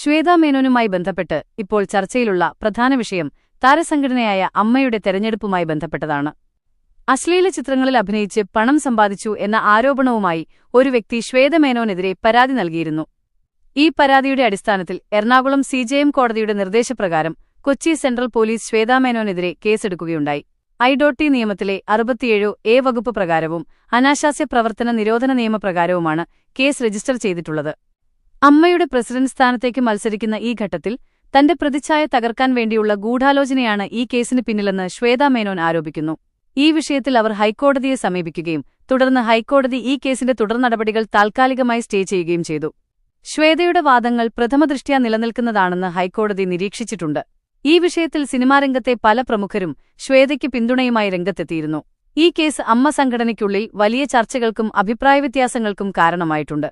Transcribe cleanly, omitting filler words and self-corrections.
ശ്വേതാ മേനോനുമായി ബന്ധപ്പെട്ട് ഇപ്പോൾ ചർച്ചയിലുള്ള പ്രധാന വിഷയം താരസംഘടനയായ അമ്മയുടെ തെരഞ്ഞെടുപ്പുമായി ബന്ധപ്പെട്ടതാണ്. അശ്ലീല ചിത്രങ്ങളിൽ അഭിനയിച്ച് പണം സമ്പാദിച്ചു എന്ന ആരോപണവുമായി ഒരു വ്യക്തി ശ്വേത മേനോനെതിരെ പരാതി നൽകിയിരുന്നു. ഈ പരാതിയുടെ അടിസ്ഥാനത്തിൽ എറണാകുളം CJM കോടതിയുടെ നിർദ്ദേശപ്രകാരം കൊച്ചി സെൻട്രൽ പോലീസ് ശ്വേതാ മേനോനെതിരെ കേസെടുക്കുകയുണ്ടായി. I.T നിയമത്തിലെ 67A വകുപ്പ് പ്രകാരവും അനാശാസ്യ പ്രവർത്തന നിരോധന നിയമപ്രകാരവുമാണ് കേസ് രജിസ്റ്റർ ചെയ്തിട്ടുള്ളത്. അമ്മയുടെ പ്രസിഡന്റ് സ്ഥാനത്തേക്ക് മത്സരിക്കുന്ന ഈ ഘട്ടത്തിൽ തന്റെ പ്രതിച്ഛായ തകർക്കാൻ വേണ്ടിയുള്ള ഗൂഢാലോചനയാണ് ഈ കേസിന് പിന്നിലെന്ന് ശ്വേതാ മേനോൻ ആരോപിക്കുന്നു. ഈ വിഷയത്തിൽ അവർ ഹൈക്കോടതിയെ സമീപിക്കുകയും തുടർന്ന് ഹൈക്കോടതി ഈ കേസിന്റെ തുടർ നടപടികൾ താൽക്കാലികമായി സ്റ്റേ ചെയ്യുകയും ചെയ്തു. ശ്വേതയുടെ വാദങ്ങൾ പ്രഥമദൃഷ്ട്യാ നിലനിൽക്കുന്നതാണെന്ന് ഹൈക്കോടതി നിരീക്ഷിച്ചിട്ടുണ്ട്. ഈ വിഷയത്തിൽ സിനിമാരംഗത്തെ പല പ്രമുഖരും ശ്വേതയ്ക്ക് പിന്തുണയുമായി രംഗത്തെത്തിയിരുന്നു. ഈ കേസ് അമ്മ സംഘടനയ്ക്കുള്ളിൽ വലിയ ചർച്ചകൾക്കും അഭിപ്രായവ്യത്യാസങ്ങൾക്കും കാരണമായിട്ടുണ്ട്.